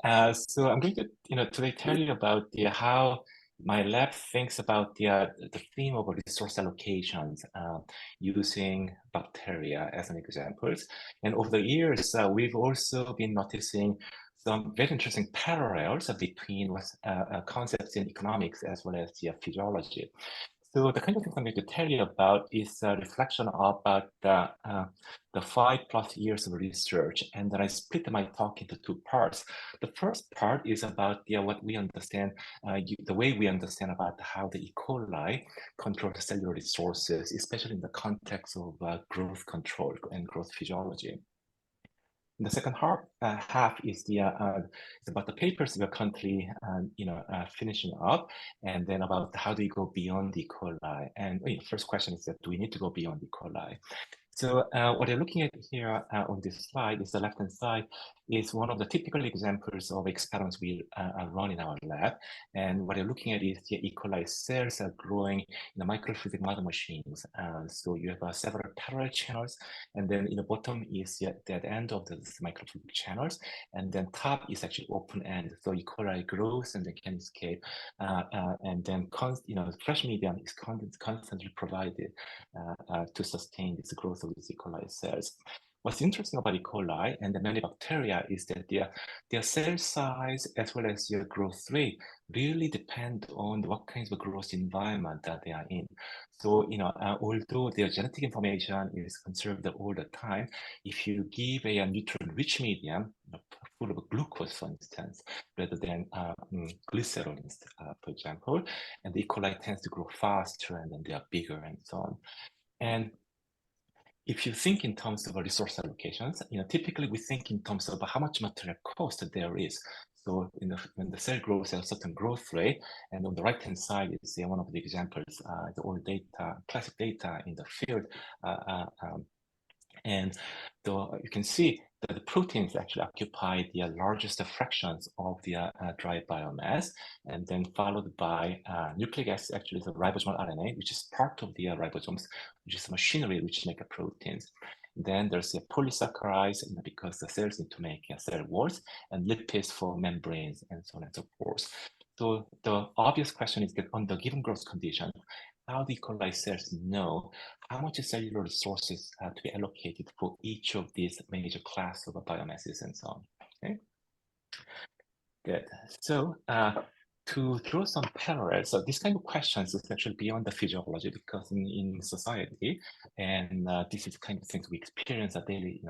So I'm going to, today tell you about how my lab thinks about the theme of resource allocations using bacteria as an example. And over the years, we've also been noticing some very interesting parallels between concepts in economics as well as physiology. So the kind of things I'm going to tell you about is a reflection about the 5+ years of research, and then I split my talk into two parts. The first part is about what we understand, the way we understand about how the E. coli control the cellular resources, especially in the context of growth control and growth physiology. The second half is it's about the papers we're currently finishing up, and then about how do you go beyond E. coli. And first question is that do we need to go beyond E. coli? So what you're looking at here on this slide is the left-hand side is one of the typical examples of experiments we run in our lab. And what you're looking at is the E. coli cells are growing in the microfluidic model machines. So you have several parallel channels, and then in the bottom is the end of the microfluidic channels, and then top is actually open end. So E. coli grows and then can escape, and then fresh medium is constantly provided to sustain this growth of these E. coli cells. What's interesting about E. coli and the many bacteria is that their cell size as well as their growth rate really depend on what kinds of growth environment that they are in. So, although their genetic information is conserved all the time, if you give a nutrient-rich medium, full of glucose, for instance, rather than glycerol, for example, and the E. coli tends to grow faster and then they are bigger and so on. And if you think in terms of resource allocations, typically we think in terms of how much material cost there is. So when the cell grows at a certain growth rate, and on the right-hand side is one of the examples, the old data, classic data in the field, and you can see that the proteins actually occupy the largest fractions of the dry biomass, and then followed by nucleic acid, actually the ribosomal RNA, which is part of the ribosomes, which is machinery which make proteins. Then there's a polysaccharides, because the cells need to make cell walls, and lipids for membranes, and so on and so forth. So the obvious question is that under given growth condition, how the E. coli cells know how much cellular resources to be allocated for each of these major class of biomasses and so on. Okay, good. So to draw some parallels, so this kind of questions is actually beyond the physiology, because in society, and this is the kind of things we experience on a daily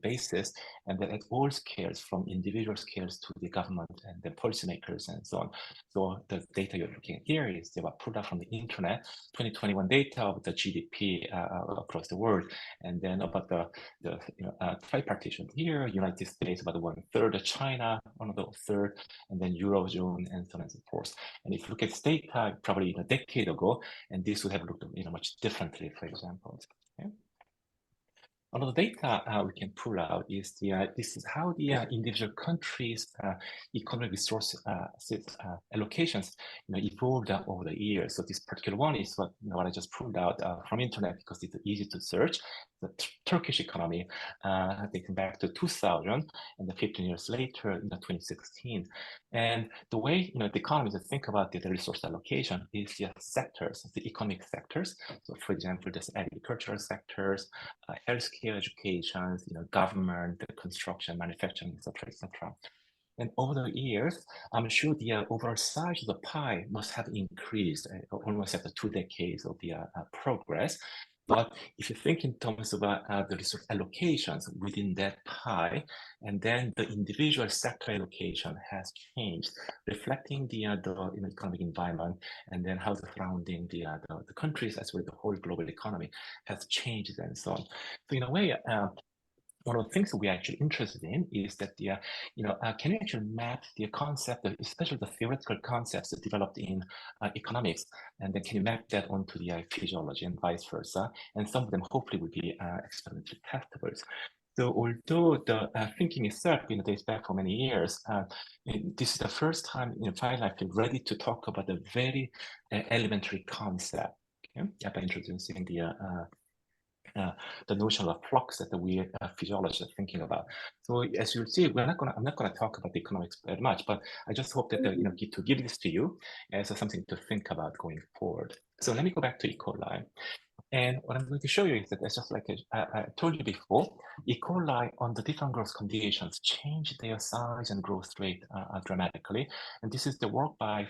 basis, and that at all scales, from individual scales to the government and the policymakers and so on. So the data you're looking at here is they were pulled out from the internet, 2021 data of the GDP across the world, and then about the tripartition here, United States about 1/3, China 1/3, and then Eurozone and so on and so forth. And if you look at this data probably a decade ago, and this would have looked much differently, for example. Okay? One of the data we can pull out is this is how the individual countries' economic resource allocations evolved over the years. So this particular one is what I just pulled out from internet because it's easy to search. The Turkish economy dating back to 2000, and then 15 years later in 2016. And the way the economists think about the resource allocation is the sectors, the economic sectors. So for example, there's agricultural sectors, healthcare, education, government, construction, manufacturing, etc., etc. And over the years, I'm sure the overall size of the pie must have increased almost after 2 decades of the progress. But if you think in terms of the resource allocations within that pie, and then the individual sector allocation has changed, reflecting the economic environment, and then how the surrounding the countries as well as the whole global economy has changed and so on. So in a way, one of the things that we're actually interested in is that can you actually map the concept, especially the theoretical concepts developed in economics, and then can you map that onto the physiology and vice versa? And some of them hopefully will be experimentally testables. So although the thinking itself dates back for many years, this is the first time finally I feel ready to talk about a very elementary concept. Okay? By introducing the notion of flux that we physiologists are thinking about. So as you'll see, I'm not gonna talk about the economics very much, but I just hope that to give this to you as something to think about going forward. So let me go back to E. coli. And what I'm going to show you is that it's just like I told you before, E. coli on the different growth conditions change their size and growth rate dramatically. And this is the work by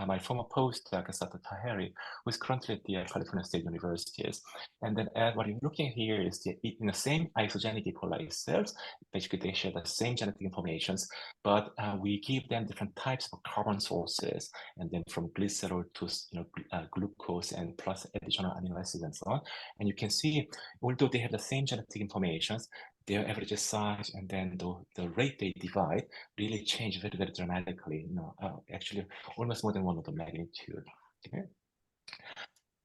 my former postdoc, Sato Taheri, who is currently at the California State Universities. And then what you're looking at here is in the same isogenic E. coli cells, basically they share the same genetic informations, but we give them different types of carbon sources, and then from glycerol to glucose and plus additional amino acids and so on. And you can see, although they have the same genetic informations, their average size and then the rate they divide really change very, very dramatically, actually almost more than one of the magnitude. Okay?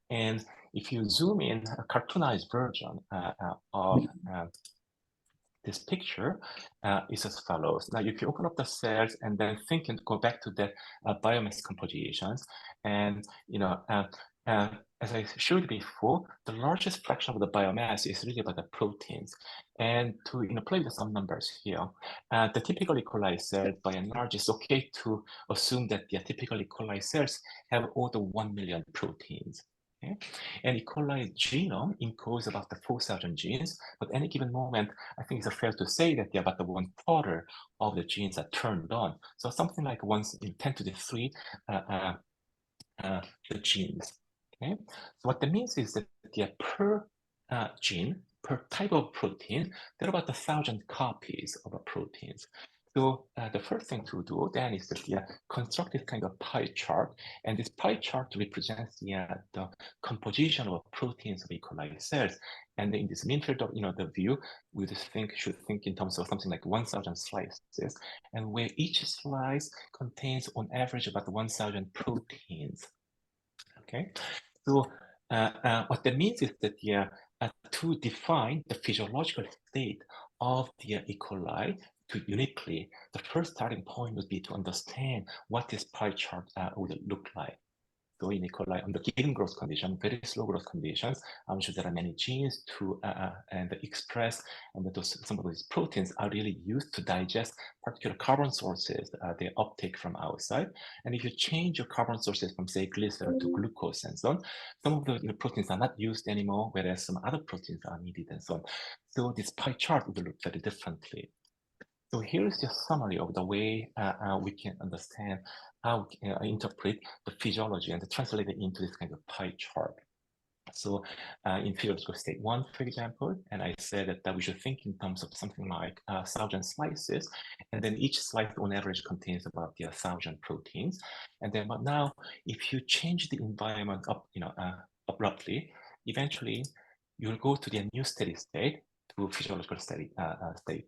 And if you zoom in, a cartoonized version of this picture is as follows. Now, if you open up the cells and then think and go back to the biomass compositions, and as I showed before, the largest fraction of the biomass is really about the proteins. And to play with some numbers here, the typical E. coli cell, by and large, it's okay to assume that the typical E. coli cells have over 1 million proteins. Okay? And E. coli genome encodes about the 4,000 genes, but any given moment, I think it's fair to say that about the 1/4 of the genes are turned on. So something like 1 in 10 to the 3 the genes. Okay, so what that means is that per gene, per type of protein, there are about 1,000 copies of a proteins. So the first thing to do then is to construct this kind of pie chart, and this pie chart represents the composition of proteins of E. coli cells. And in this mean field of the view, we just should think in terms of something like 1,000 slices, and where each slice contains on average about 1,000 proteins. Okay, so what that means is that to define the physiological state of the E. coli uniquely, the first starting point would be to understand what this pie chart would look like. So in E. coli, under given growth condition, very slow growth conditions, I'm sure there are many genes to and express, and that some of those proteins are really used to digest particular carbon sources they uptake from outside. And if you change your carbon sources from, say, glycerol to glucose and so on, some of the proteins are not used anymore, whereas some other proteins are needed and so on. So this pie chart would look very differently. So here's the summary of the way we can understand how we interpret the physiology and translate it into this kind of pie chart. So in physiological state 1, for example, and I said that we should think in terms of something like 1,000 slices, and then each slice on average contains about 1,000 proteins. And then, but now, if you change the environment abruptly, eventually you'll go to the new steady state, to physiological state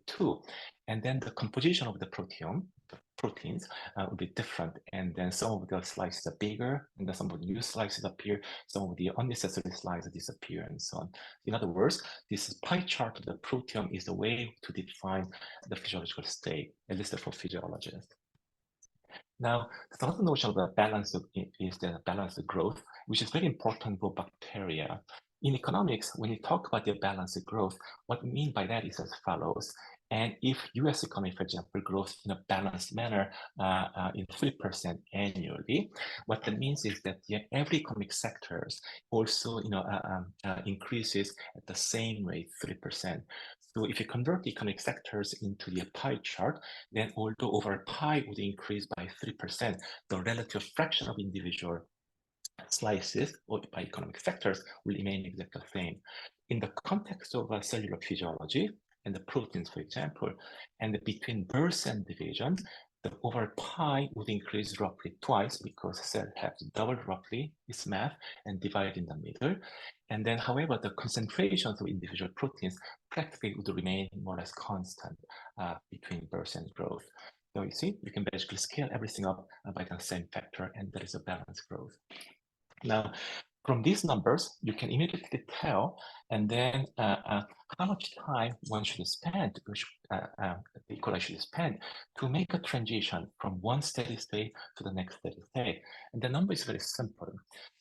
2, and then the composition of the proteome, the proteins, will be different, and then some of the slices are bigger, and then some of the new slices appear, some of the unnecessary slices disappear, and so on. In other words, this pie chart of the proteome is the way to define the physiological state, at least for physiologists. Now, the other notion of the balance is the balanced growth, which is very important for bacteria. In economics, when you talk about the balanced growth, what we mean by that is as follows. And if U.S. economy, for example, grows in a balanced manner in 3% annually, what that means is that every economic sectors also increases at the same rate, 3%. So if you convert the economic sectors into the pie chart, then although overall pie would increase by 3%, the relative fraction of individual slices or by economic sectors will remain exactly the same. In the context of cellular physiology and the proteins, for example, and between birth and division, the overall pie would increase roughly twice because cells have to double roughly its mass and divide in the middle. And then, however, the concentrations of individual proteins practically would remain more or less constant between birth and growth. So you see, you can basically scale everything up by the same factor, and there is a balanced growth. Now, From these numbers, you can immediately tell, and then how much time one should spend, the equalizer should spend to make a transition from one steady state to the next steady state. And the number is very simple.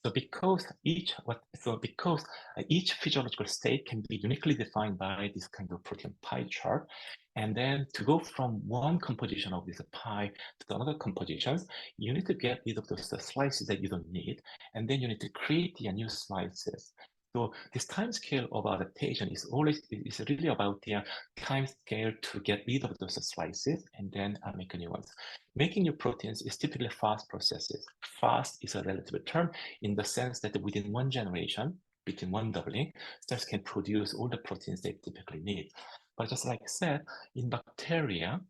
So because each physiological state can be uniquely defined by this kind of protein pie chart, and then to go from one composition of this pie to another compositions, you need to get rid of those slices that you don't need, and then you need to create the new slices. So this time scale of adaptation is really about the time scale to get rid of those slices and then make new ones. Making new proteins is typically fast processes. Fast is a relative term in the sense that within one generation, between one doubling, cells can produce all the proteins they typically need. But just like I said, in bacteria,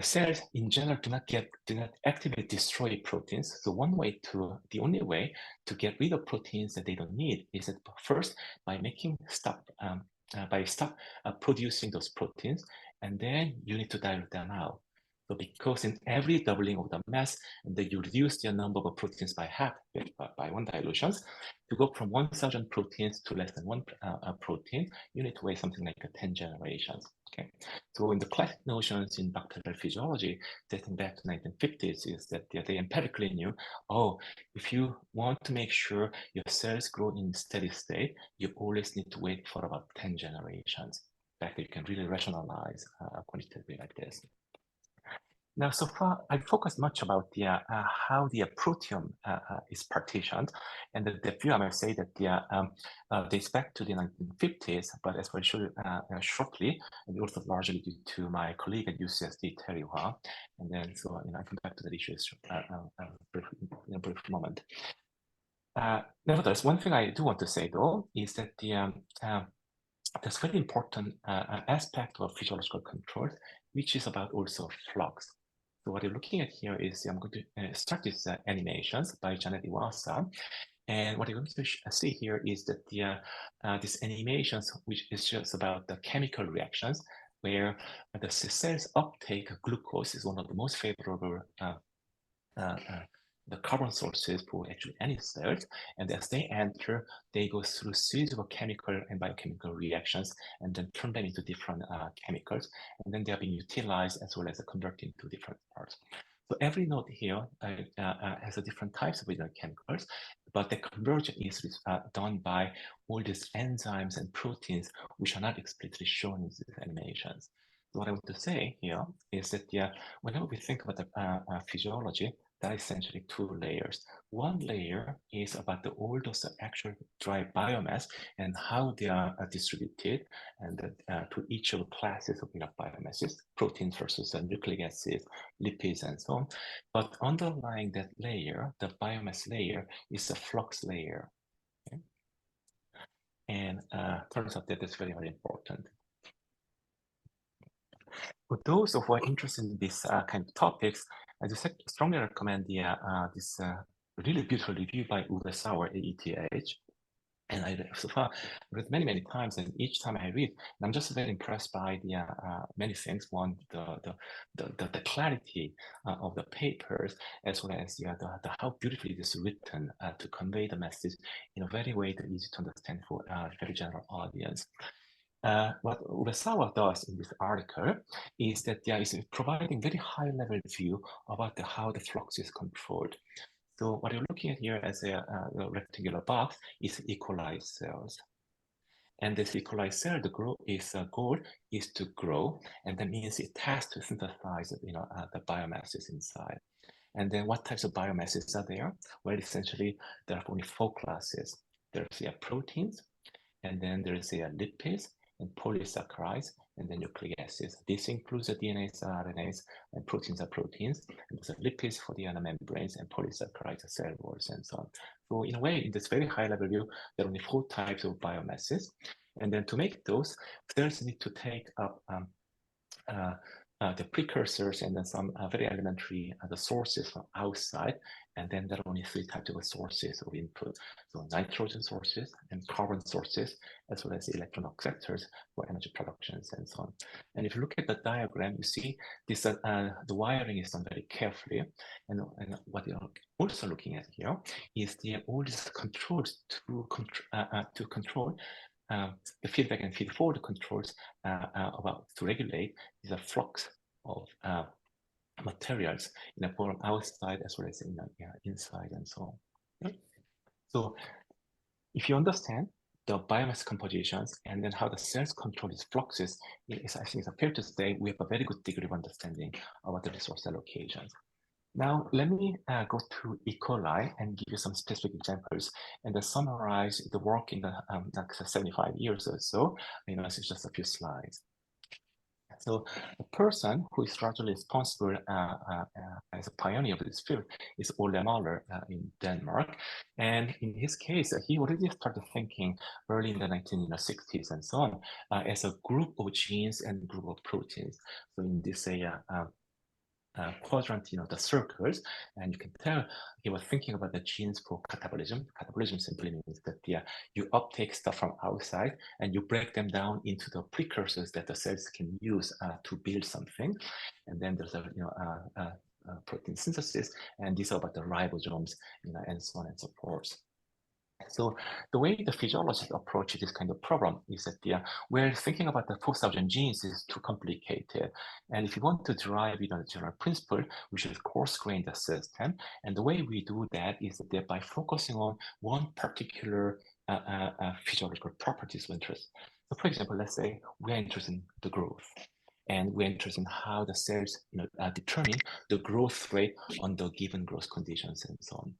cells in general do not actively destroy proteins. So the only way to get rid of proteins that they don't need is that first by stop producing those proteins, and then you need to dilute them out. So because in every doubling of the mass, then you reduce the number of proteins by half by one dilutions. To go from 1,000 proteins to less than one protein, you need to wait something like 10 generations. Okay, so in the classic notions in bacterial physiology, dating back to 1950s, is that they empirically knew, oh, if you want to make sure your cells grow in steady state, you always need to wait for about 10 generations. In fact, you can really rationalize quantitatively like this. Now, so far, I focused much about how the proteome is partitioned, and the view I might say that dates back to the 1950s, but as I'll show you shortly, and also largely due to my colleague at UCSD, Terry Hua, and then so I come back to that issue in a brief moment. Nevertheless, one thing I do want to say though is that there's very important aspect of physiological control, which is about also flux. So what you're looking at here is I'm going to start these animations by Janet Iwasa. And what you're going to see here is that these animations, which is just about the chemical reactions, where the cell's uptake of glucose is one of the most favorable the carbon sources for actually any cells, and as they enter, they go through a series of chemical and biochemical reactions and then turn them into different chemicals, and then they are being utilized as well as converted into different parts. So every node here has a different types of chemicals, but the conversion is done by all these enzymes and proteins, which are not explicitly shown in these animations. So what I want to say here is that whenever we think about the physiology, there are essentially two layers. One layer is about all those actual dry biomass and how they are distributed, and to each of the classes of biomasses, proteins versus nucleic acids, lipids, and so on. But underlying that layer, the biomass layer, is a flux layer. Okay? And turns out that that's very, very important. For those who are interested in this kind of topics, I just strongly recommend this really beautiful review by Uwe Sauer, AETH. And I so far read many, many times, and each time I read, I'm just very impressed by the many things. One, the clarity of the papers, as well as how beautifully it is written to convey the message in a very way that is easy to understand for a very general audience. What Urasawa does in this article is that is providing very high-level view about how the flux is controlled. So what you're looking at here as a rectangular box is equalized cells. And this equalized cell, the goal is to grow, and that means it has to synthesize, the biomasses inside. And then what types of biomasses are there? Well, essentially, there are only four classes. There's proteins, and then there's lipids, and polysaccharides, and then nucleic acids. This includes the DNAs, RNAs, and proteins are proteins. And there's lipids for the membranes, and polysaccharides are cell walls, and so on. So in a way, in this very high level view, there are only four types of biomasses. And then to make those, cells need to take up the precursors and then some very elementary the sources from outside, and then there are only 3 types of sources of input. So nitrogen sources and carbon sources, as well as electron acceptors for energy productions and so on. And if you look at the diagram, you see this the wiring is done very carefully. And what you're also looking at here is all these controls to control the feedback and feed-forward controls to regulate the flux of materials from outside as well as inside and so on. So if you understand the biomass compositions and then how the cells control these fluxes, I think it's fair to say we have a very good degree of understanding about the resource allocations. Now, let me go to E. coli and give you some specific examples and then summarize the work in the next 75 years or so. It's just a few slides. So the person who is largely responsible as a pioneer of this field is Ole Mahler in Denmark. And in his case, he already started thinking early in the 1960s and so on as a group of genes and group of proteins. So in this quadrant, the circles, and you can tell he was thinking about the genes for catabolism. Catabolism simply means that you uptake stuff from outside and you break them down into the precursors that the cells can use to build something. And then there's protein synthesis, and these are about the ribosomes, and so on and so forth. So the way the physiologists approach this kind of problem is that we're thinking about the 4,000 genes is too complicated. And if you want to derive it on a general principle, we should coarse grain the system. And the way we do that is that by focusing on one particular physiological properties of interest. So for example, let's say we're interested in the growth. And we're interested in how the cells determine the growth rate under given growth conditions and so on.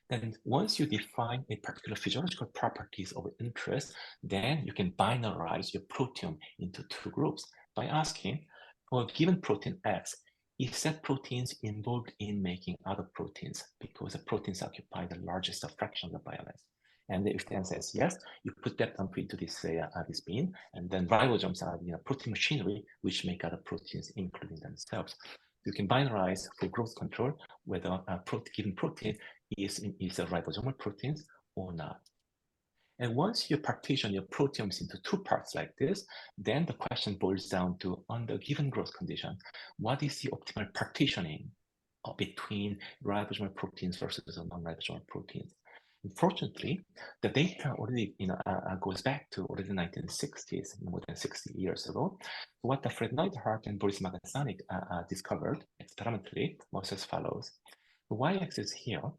And once you define a particular physiological properties of interest, then you can binarize your proteome into 2 groups by asking, for a given protein X, is that proteins involved in making other proteins? Because the proteins occupy the largest fraction of the biomass. And if the answer is yes, you put that into this this bin, and then ribosomes are protein machinery which make other proteins, including themselves. You can binarize for growth control whether a given protein is a ribosomal proteins or not. And once you partition your proteomes into 2 parts like this, then the question boils down to, under given growth condition, what is the optimal partitioning between ribosomal proteins versus non-ribosomal proteins? Unfortunately, the data already goes back to already the 1960s, more than 60 years ago. What the Fred Neidhart and Boris Magasanik discovered experimentally was as follows. The y-axis here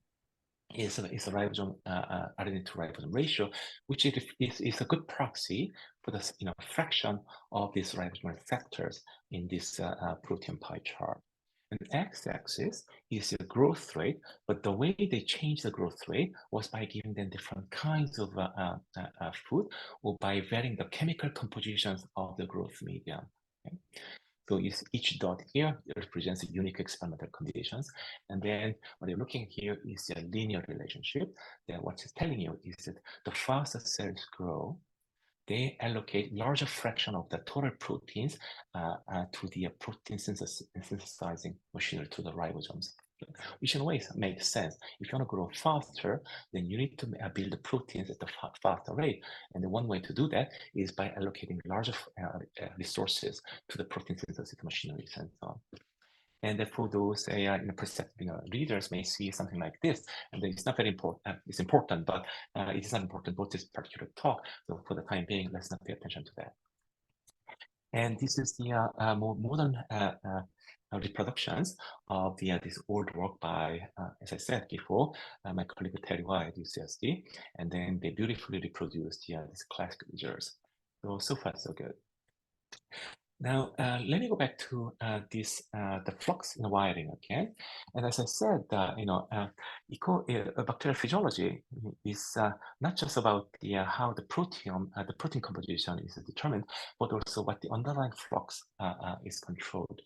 is a ribosome RNA to ribosome ratio, which is a good proxy for the fraction of these ribosomal factors in this protein pie chart. And x-axis is the growth rate, but the way they changed the growth rate was by giving them different kinds of food or by varying the chemical compositions of the growth medium. Okay? So each dot here represents unique experimental conditions. And then what you're looking here is a linear relationship. Then what it's telling you is that the faster cells grow, they allocate larger fraction of the total proteins to the protein synthesizing machinery, to the ribosomes, which in a way makes sense. If you want to grow faster, then you need to build the proteins at a faster rate. And the one way to do that is by allocating larger resources to the protein synthesis machinery and so on. And therefore, those perceptive readers may see something like this, and it's not very important. It's important, but it is not important for this particular talk. So for the time being, let's not pay attention to that. And this is the more modern reproductions of this old work by, as I said before, my colleague Terry Wai at UCSD, and then they beautifully reproduced these classic results. So far, so good. Now, let me go back to the flux in the wiring again. And as I said, bacterial physiology is not just about how the protein composition is determined, but also what the underlying flux is controlled.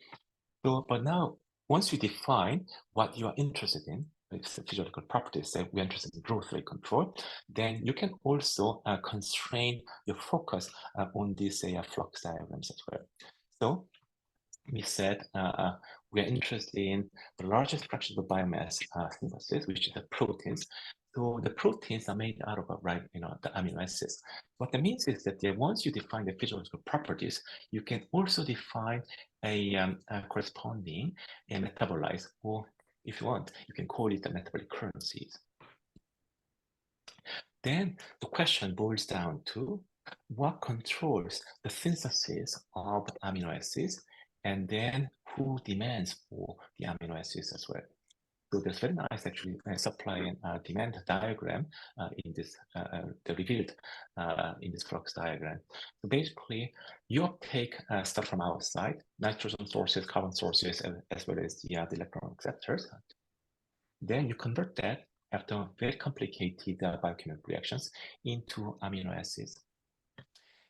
So, but now, once you define what you are interested in, like physiological properties, say we're interested in growth rate control, then you can also constrain your focus on these flux diagrams as well. So we said we are interested in the largest fraction of the biomass synthesis, which is the proteins. So the proteins are made out of the amino acids. What that means is that once you define the physiological properties, you can also define a corresponding metabolite, or if you want, you can call it the metabolic currencies. Then the question boils down to what controls the synthesis of amino acids, and then who demands for the amino acids as well. So there's very nice actually supply and demand diagram in this revealed in this Flux diagram. So basically, you uptake stuff from outside, nitrogen sources, carbon sources, as well as the electron acceptors. Then you convert that after very complicated biochemical reactions into amino acids.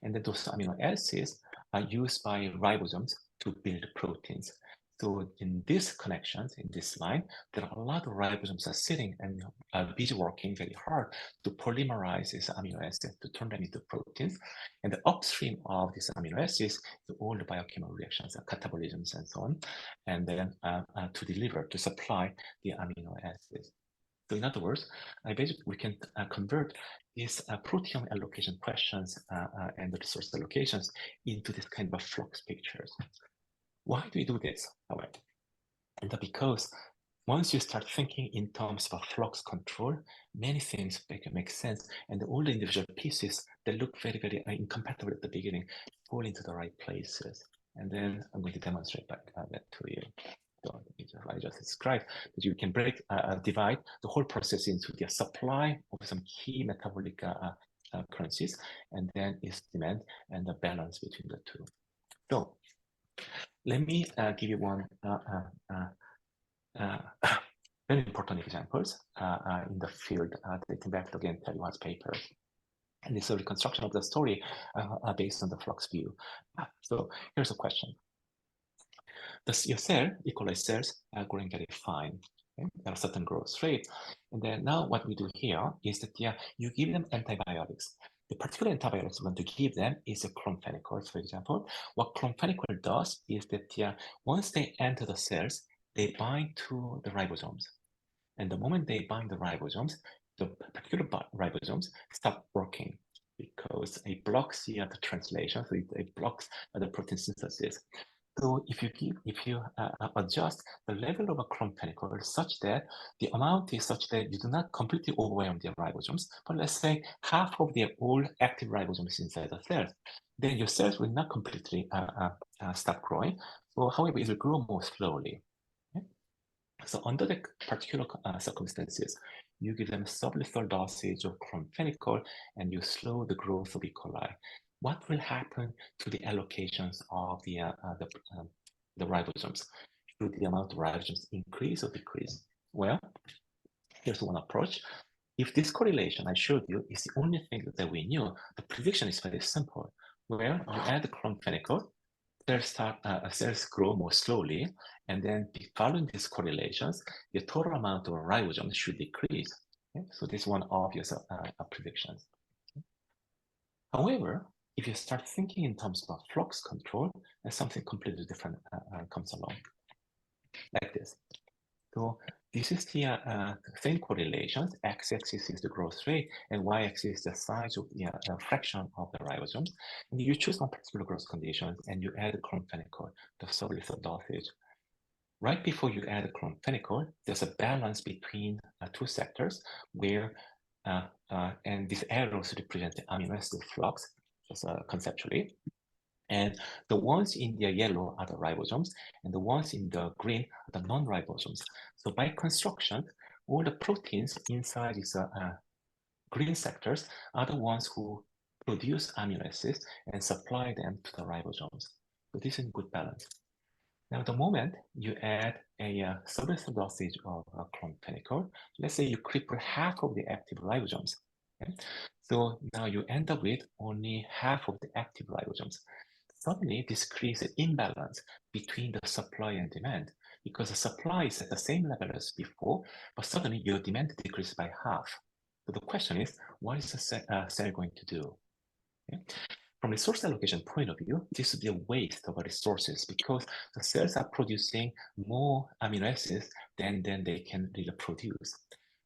And then those amino acids are used by ribosomes to build proteins. So in these connections, in this line, there are a lot of ribosomes are sitting and are busy working very hard to polymerize these amino acids to turn them into proteins. And the upstream of these amino acids, all the biochemical reactions, catabolisms, and so on, and then to deliver, to supply the amino acids. So in other words, basically we can convert these proteome allocation questions and the resource allocations into this kind of flux pictures. Why do we do this, however? And because once you start thinking in terms of flux control, many things make sense, and all the individual pieces that look very, very incompatible at the beginning fall into the right places. And then I'm going to demonstrate that to you. So I just described that you can divide the whole process into the supply of some key metabolic currencies, and then its demand and the balance between the two. So let me give you one very important examples in the field that I can back again tell you what's paper. And this is a reconstruction of the story based on the Flux view. So here's a question. Your cell, E. coli cells, are growing very fine at a certain growth rate. And then now what we do here is that you give them antibiotics. The particular antibiotics you want to give them is a chlorphenicol, for example. What chlorphenicol does is that once they enter the cells, they bind to the ribosomes. And the moment they bind the ribosomes, the particular ribosomes stop working because it blocks the translation, so it blocks the protein synthesis. So if you adjust the level of a chlorphenicol such that the amount is such that you do not completely overwhelm the ribosomes, but let's say half of the all active ribosomes inside the cells, then your cells will not completely stop growing. So however, it will grow more slowly. Okay? So under the particular circumstances, you give them sublethal dosage of chlorphenicol and you slow the growth of E. coli. What will happen to the allocations of the ribosomes? Should the amount of ribosomes increase or decrease? Well, here's one approach. If this correlation I showed you is the only thing that we knew, the prediction is very simple. Where you add the chlorphenicol, cells grow more slowly, and then following these correlations, the total amount of ribosomes should decrease. Okay? So this is one obvious prediction. However, if you start thinking in terms of flux control, then something completely different comes along, like this. So this is the same correlations. X-axis is the growth rate, and Y-axis is the size of the fraction of the ribosomes. And you choose one particular growth condition, and you add the chlorphenicol, the sublethal dosage. Right before you add the chlorphenicol, there's a balance between two sectors where, and these arrows represent the amino acid flux, just conceptually. And the ones in the yellow are the ribosomes, and the ones in the green are the non-ribosomes. So by construction, all the proteins inside these green sectors are the ones who produce amino acids and supply them to the ribosomes. So this is in good balance. Now, the moment you add a sublethal dosage of chlorphenicol, let's say you cripple half of the active ribosomes. Okay? So now you end up with only half of the active ribosomes. Suddenly, this creates an imbalance between the supply and demand because the supply is at the same level as before, but suddenly your demand decreases by half. So the question is, what is the cell going to do? Okay? from resource allocation point of view, this would be a waste of resources because the cells are producing more amino acids than they can really produce.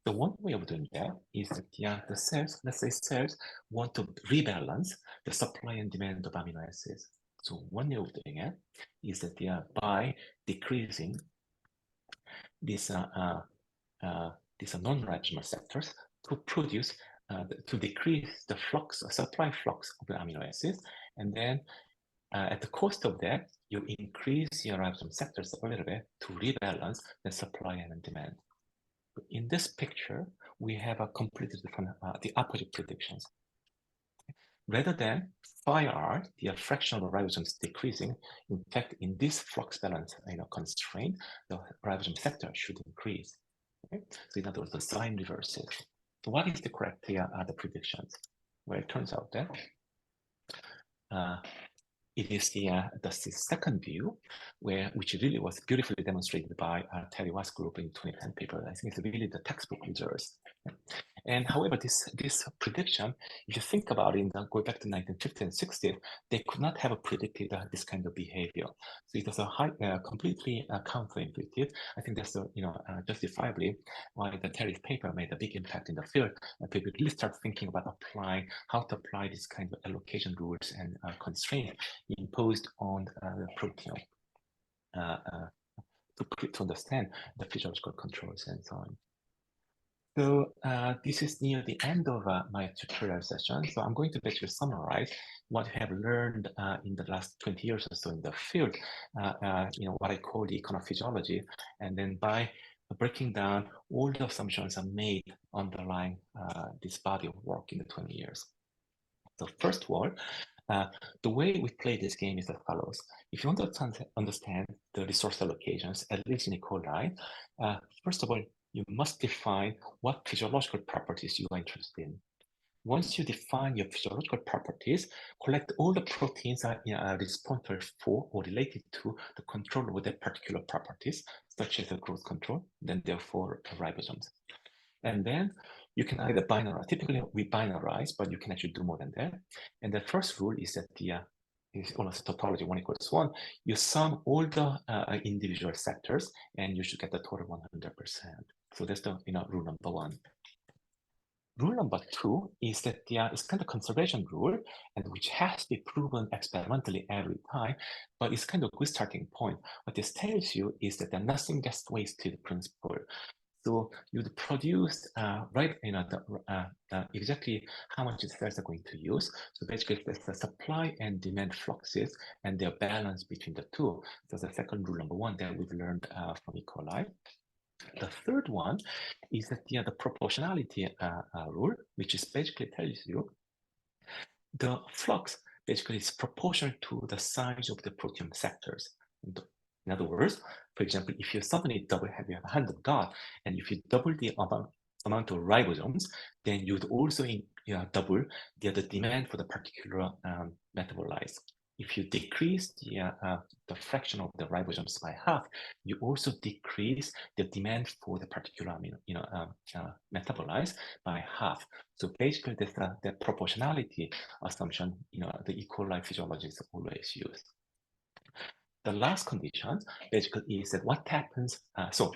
So one way of doing that is that the cells, let's say cells want to rebalance the supply and demand of amino acids. So one way of doing it is that by decreasing these non-ribosomal sectors to produce to decrease the flux, supply flux of the amino acids, and then at the cost of that, you increase your ribosomal sectors a little bit to rebalance the supply and demand. In this picture, we have a completely different, the opposite predictions. Rather than phi r, the fraction of ribosomes decreasing, in fact, in this flux balance constraint, the ribosome sector should increase. Okay? So in other words, the sign reverses. So what is the correct the predictions? Well, it turns out that it is the second view, which really was beautifully demonstrated by Terry Watt's group in 2010 paper. I think it's really the textbook results. And however, this prediction, if you think about it, going back to 1950s and 60s, they could not have predicted this kind of behavior. So it was a completely counterintuitive. I think that's justifiably why the Terry's paper made a big impact in the field. And people really start thinking about how to apply this kind of allocation rules and constraints imposed on the proteome to understand the physiological controls and so on. So this is near the end of my tutorial session. So I'm going to basically summarize what we have learned in the last 20 years or so in the field, what I call the econophysiology, and then by breaking down all the assumptions are made underlying this body of work in the 20 years. So first of all, the way we play this game is as follows. If you want to understand the resource allocations, at least in E. coli, first of all, you must define what physiological properties you are interested in. Once you define your physiological properties, collect all the proteins that are responsible for or related to the control over their particular properties, such as the growth control, then therefore ribosomes. And then you can either binarize. Typically, we binarize, but you can actually do more than that. And the first rule is that is almost tautology 1 = 1. You sum all the individual sectors, and you should get the total 100%. So that's the rule number 1. Rule number 2 is that it's kind of conservation rule, and which has to be proven experimentally every time, but it's kind of a good starting point. What this tells you is that nothing gets wasted principle. So you'd produce exactly how much the cells are going to use. So basically, there's the supply and demand fluxes and their balance between the two. So the second rule number 1 that we've learned from E. coli. The third one is that the proportionality rule, which is basically tells you the flux basically is proportional to the size of the proteome sectors. In other words, for example, if you suddenly have 100 dot, and if you double the amount of ribosomes, then you'd also double the demand for the particular metabolites. If you decrease the fraction of the ribosomes by half, you also decrease the demand for the particular metabolites by half. So basically, the proportionality assumption, the E. coli physiology is always used. The last condition basically is that what happens. So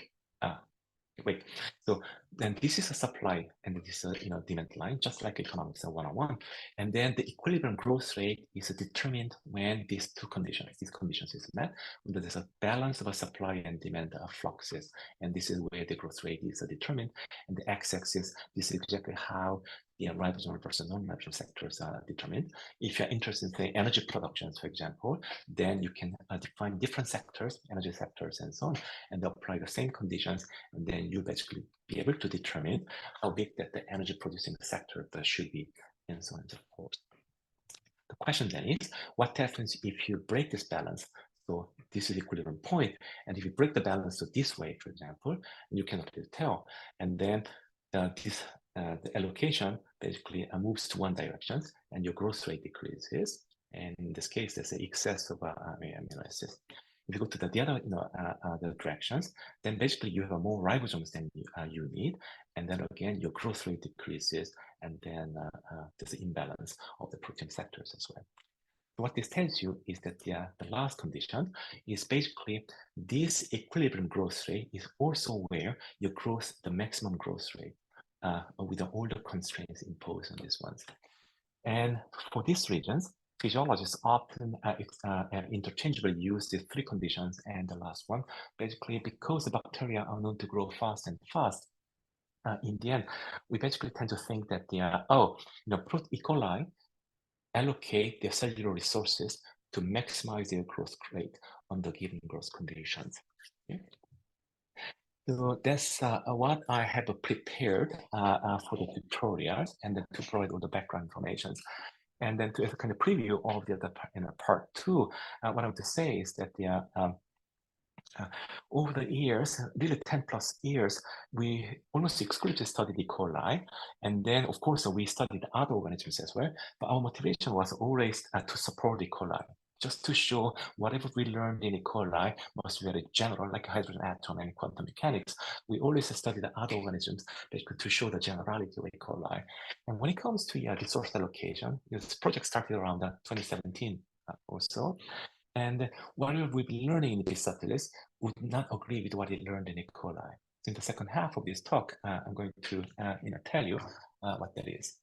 then this is a supply and this is a demand line, just like economics 101. And then the equilibrium growth rate is determined when these conditions is met, when there's a balance of a supply and demand fluxes. And this is where the growth rate is determined. And the x-axis, this is exactly how the ribosomal versus non-ribosomal sectors are determined. If you're interested in, say, energy productions, for example, then you can define different sectors, energy sectors, and so on, and apply the same conditions, and then you basically be able to determine how big that the energy producing sector should be, and so on and so forth. The question then is, what happens if you break this balance? So this is the equilibrium point, and if you break the balance to this way, for example, you cannot really tell, and then the allocation basically moves to one direction, and your growth rate decreases. And in this case, there's an excess of amino acids. If you go to the other the directions, then basically you have more ribosomes than you need, and then again your growth rate decreases, and then there's an imbalance of the protein sectors as well. What this tells you is that the last condition is basically this equilibrium growth rate is also where you growth the maximum growth rate with all the constraints imposed on these ones. And for these regions, physiologists often interchangeably use these three conditions and the last one, basically because the bacteria are known to grow fast and fast. In the end, we basically tend to think that E. coli allocate their cellular resources to maximize their growth rate under given growth conditions. Okay? So that's what I have prepared for the tutorials, and then to provide all the background information. And then to kind of preview of the other part two, what I want to say is that over the years, really 10 plus years, we almost exclusively studied E. coli. And then, of course, we studied other organisms as well. But our motivation was always to support E. coli, just to show whatever we learned in E. coli was very general, like hydrogen atom and quantum mechanics. We always studied the other organisms basically to show the generality of E. coli. And when it comes to resource allocation, this project started around 2017 or so. And whatever we've been learning in Aristoteles would not agree with what we learned in E. coli. So in the second half of this talk, I'm going to tell you what that is.